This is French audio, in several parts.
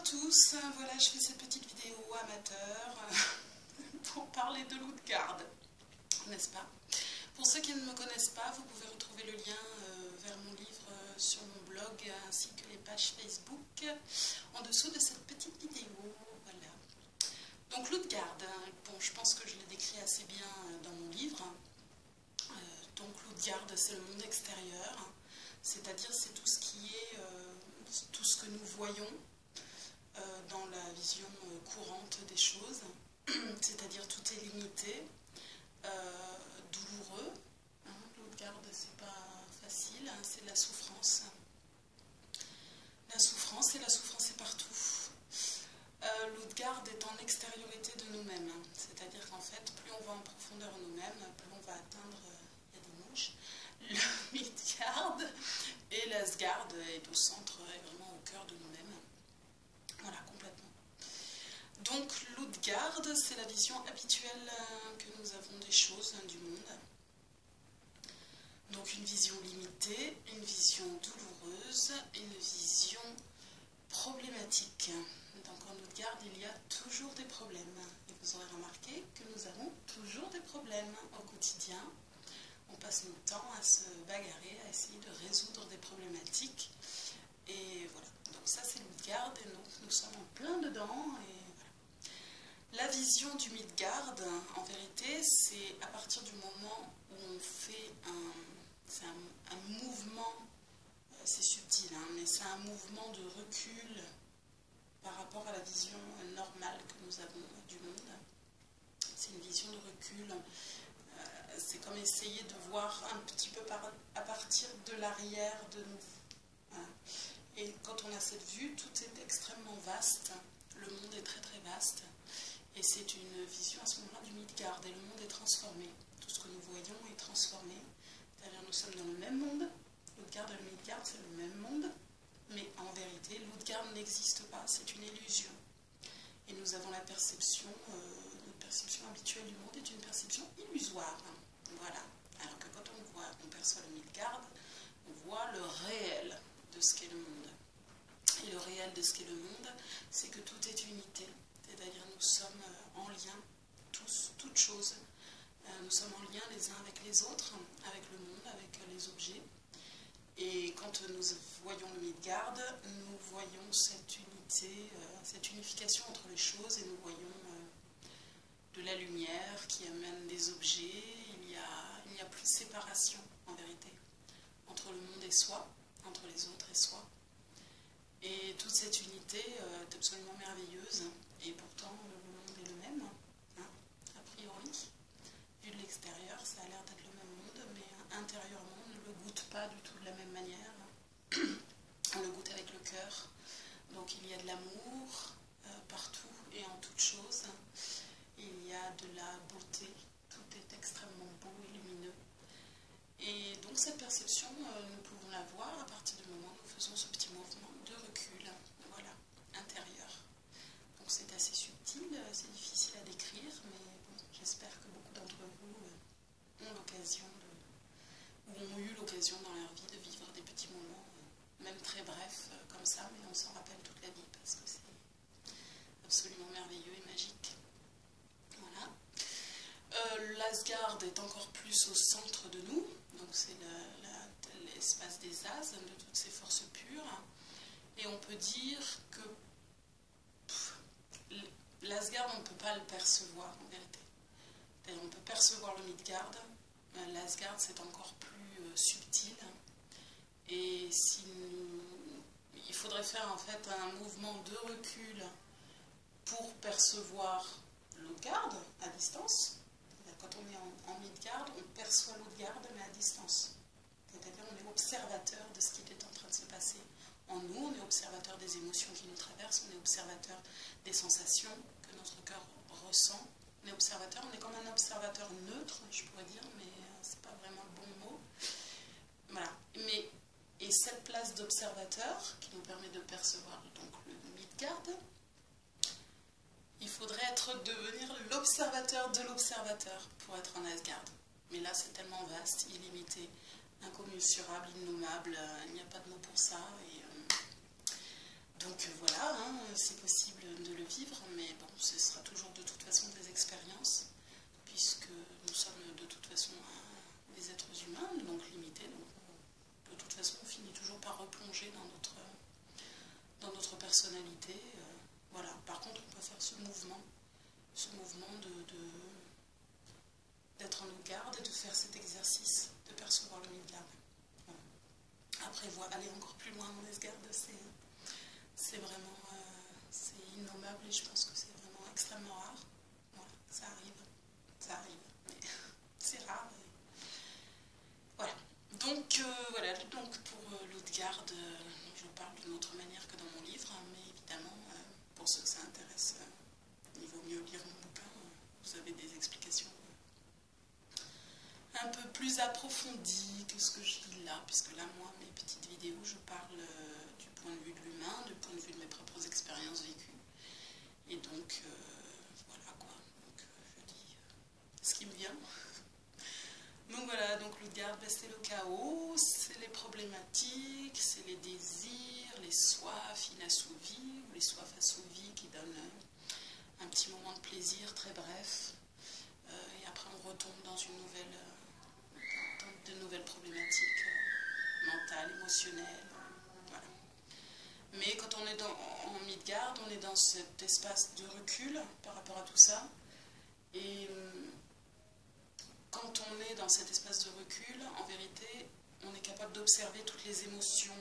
tous, voilà je fais cette petite vidéo amateur pour parler de Luthgard, n'est-ce pas? Pour ceux qui ne me connaissent pas, vous pouvez retrouver le lien vers mon livre sur mon blog ainsi que les pages Facebook en dessous de cette petite vidéo, voilà. Donc Luthgard, bon je pense que je l'ai décrit assez bien dans mon livre. Donc Luthgard c'est le monde extérieur, c'est-à-dire c'est tout ce qui est, tout ce que nous voyons dans la vision courante des choses, c'est-à-dire tout est limité, douloureux. Luthgard c'est pas facile, c'est de la souffrance. La souffrance est partout. Luthgard est en extériorité de nous-mêmes, c'est-à-dire qu'en fait, plus on va en profondeur en nous-mêmes, plus on va atteindre, il y a des mouches, le Midgard, et l'Asgard est au centre, est vraiment au cœur de nous-mêmes. Voilà, complètement. Donc Luthgard, c'est la vision habituelle que nous avons des choses, du monde. Donc une vision limitée, une vision douloureuse, une vision problématique. Donc en Luthgard, il y a toujours des problèmes. Et vous aurez remarqué que nous avons toujours des problèmes au quotidien. On passe notre temps à se bagarrer, à essayer de résoudre des problématiques. Et voilà. Donc ça c'est Luthgard et nous sommes en plein dedans. Et voilà. La vision du Midgard, en vérité, c'est à partir du moment où on fait un mouvement, c'est subtil, mais c'est un mouvement de recul par rapport à la vision normale que nous avons du monde. C'est une vision de recul. C'est comme essayer de voir un petit peu à partir de l'arrière de nous. Voilà. Et quand on a cette vue, tout est extrêmement vaste. Le monde est très très vaste. Et c'est une vision à ce moment-là du Midgard. Et le monde est transformé. Tout ce que nous voyons est transformé. C'est-à-dire nous sommes dans le même monde. Luthgard et le Midgard, c'est le même monde. Mais en vérité, Luthgard n'existe pas. C'est une illusion. Et nous avons la perception, notre perception habituelle du monde est une perception illusoire. Voilà. Alors que quand on perçoit le Midgard, on voit le réel de ce qu'est le monde. Et le réel de ce qu'est le monde, c'est que tout est unité. C'est-à-dire nous sommes en lien, tous, toutes choses. Nous sommes en lien les uns avec les autres, avec le monde, avec les objets. Et quand nous voyons le Midgard, nous voyons cette unité, cette unification entre les choses et nous voyons de la lumière qui amène des objets. Il n'y a plus de séparation en vérité entre le monde et soi, entre les autres et soi. Et toute cette unité est absolument merveilleuse et pourtant le monde est le même, a priori. Vu de l'extérieur, ça a l'air d'être le même monde, mais intérieurement, on ne le goûte pas du tout de la même manière. On le goûte avec le cœur. Donc il y a de l'amour partout et en toute chose. Il y a de la beauté. Tout est extrêmement beau et lumineux. Et donc cette perception, nous pouvons la voir à partir du moment où nous faisons ce petit mouvement de recul. Voilà, intérieur. Donc c'est assez subtil, c'est difficile à décrire, mais bon, j'espère que beaucoup d'entre vous ont l'occasion ou ont eu l'occasion dans leur vie de vivre des petits moments, même très brefs comme ça, mais on s'en rappelle toute la vie parce que c'est absolument merveilleux et magique. Voilà. L'Asgard est encore plus au centre de nous, donc c'est l'espace des As, de toutes ces forces pures, et on peut dire que l'Asgard, on ne peut pas le percevoir en vérité. On peut percevoir le Midgard, l'Asgard c'est encore plus subtil, et si il faudrait faire en fait un mouvement de recul pour percevoir Luthgard à distance. Quand on est en Midgard, on perçoit Luthgard mais à distance. C'est-à-dire on est observateur de ce qui est en train de se passer en nous, on est observateur des émotions qui nous traversent, on est observateur des sensations que notre cœur ressent. On est observateur, on est comme un observateur neutre, je pourrais dire, mais c'est pas vraiment le bon mot. Voilà. Et cette place d'observateur qui nous permet de percevoir donc le Midgard, il faudrait devenir l'observateur de l'observateur pour être en Asgard. Mais là, c'est tellement vaste, illimité, incommensurable, innommable, il n'y a pas de mot pour ça. Et, donc voilà, c'est possible de le vivre, mais bon, ce sera toujours de toute façon des expériences, puisque nous sommes de toute façon des êtres humains, donc limités, donc de toute façon on finit toujours par replonger dans notre personnalité. Voilà. Par contre, on peut faire ce mouvement d'être en garde et de faire cet exercice, de percevoir le Midgard. Voilà. Après, aller encore plus loin dans les gardes, c'est vraiment c'est innommable et je pense que c'est vraiment extrêmement rare. Voilà, ça arrive, mais c'est rare. Voilà. Donc, donc pour l'Utgard, je parle d'une autre manière que dans mon livre, hein, mais évidemment, pour ceux que ça intéresse, il vaut mieux lire mon bouquin. Vous avez des explications un peu plus approfondies que ce que je dis là, puisque là, moi, mes petites vidéos, je parle du point de vue de l'humain, du point de vue de mes propres expériences vécues. Et donc, voilà quoi. Donc, je dis ce qui me vient. Donc voilà, donc l'Utgard, c'est le chaos, c'est les problématiques, c'est les désirs, les soifs inassouvis, ou les soifs assouvis qui donnent un petit moment de plaisir très bref. Et après on retombe dans de nouvelles problématiques mentales, émotionnelles. Voilà. Mais quand on est en Midgard, on est dans cet espace de recul par rapport à tout ça. Et quand on est dans cet espace de recul, en vérité, on est capable d'observer toutes les émotions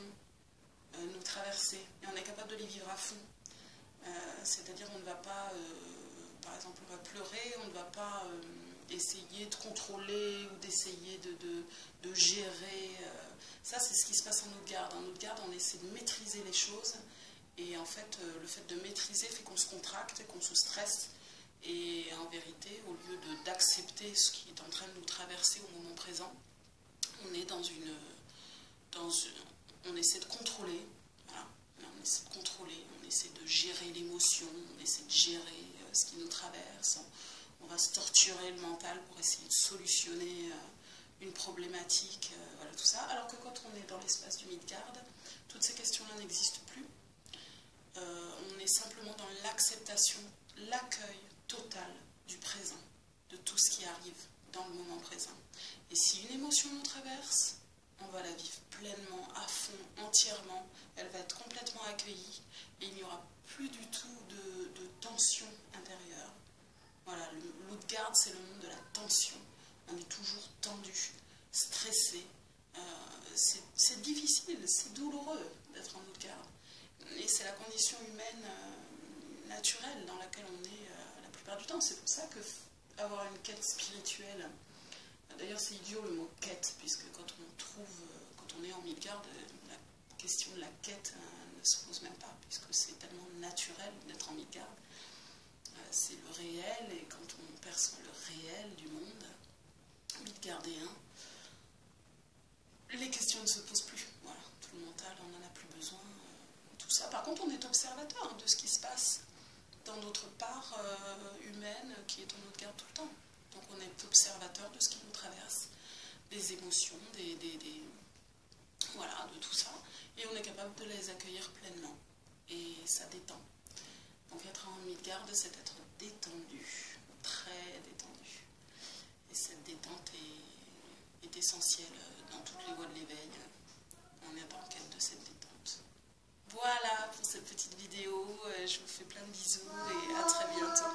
nous traverser. Et on est capable de les vivre à fond. C'est-à-dire on ne va pas, par exemple, on va pleurer, on ne va pas essayer de contrôler ou d'essayer de gérer. Ça, c'est ce qui se passe en Utgard. En Utgard, on essaie de maîtriser les choses. Et en fait, le fait de maîtriser fait qu'on se contracte, qu'on se stresse. Et en vérité, au lieu d'accepter ce qui est en train de nous traverser au moment présent, on est on essaie de contrôler. Voilà. On essaie de contrôler, on essaie de gérer l'émotion, on essaie de gérer ce qui nous traverse. On va se torturer le mental pour essayer de solutionner une problématique, voilà tout ça. Alors que quand on est dans l'espace du Midgard, toutes ces questions-là n'existent plus. On est simplement dans l'acceptation, l'accueil total du présent, de tout ce qui arrive dans le moment présent. Et si une émotion nous traverse, on va la vivre pleinement, à fond, entièrement. Elle va être complètement accueillie et il n'y aura plus du tout de tension intérieure. Voilà, l'Utgard, c'est le monde de la tension. On est toujours tendu, stressé. C'est difficile, c'est douloureux d'être en Utgard. Et c'est la condition humaine naturelle dans laquelle on est la plupart du temps. C'est pour ça que avoir une quête spirituelle, d'ailleurs c'est idiot le mot quête, puisque quand on est en Midgard, la question de la quête ne se pose même pas, puisque c'est tellement naturel d'être en Midgard. C'est le réel, et quand on perçoit le réel du monde midgardéen, les questions ne se posent plus. Voilà, tout le mental, on n'en a plus besoin. Tout ça. Par contre, on est observateur de ce qui se passe dans notre part humaine qui est en Utgard tout le temps. Donc on est observateur de ce qui nous traverse, des émotions, voilà, de tout ça. Et on est capable de les accueillir pleinement. Et ça détend. Donc être en Midgard, c'est être détendu, très détendu. Et cette détente est essentielle dans toutes les voies de l'éveil. On est en quête de cette détente. Voilà pour cette petite vidéo. Je vous fais plein de bisous et à très bientôt.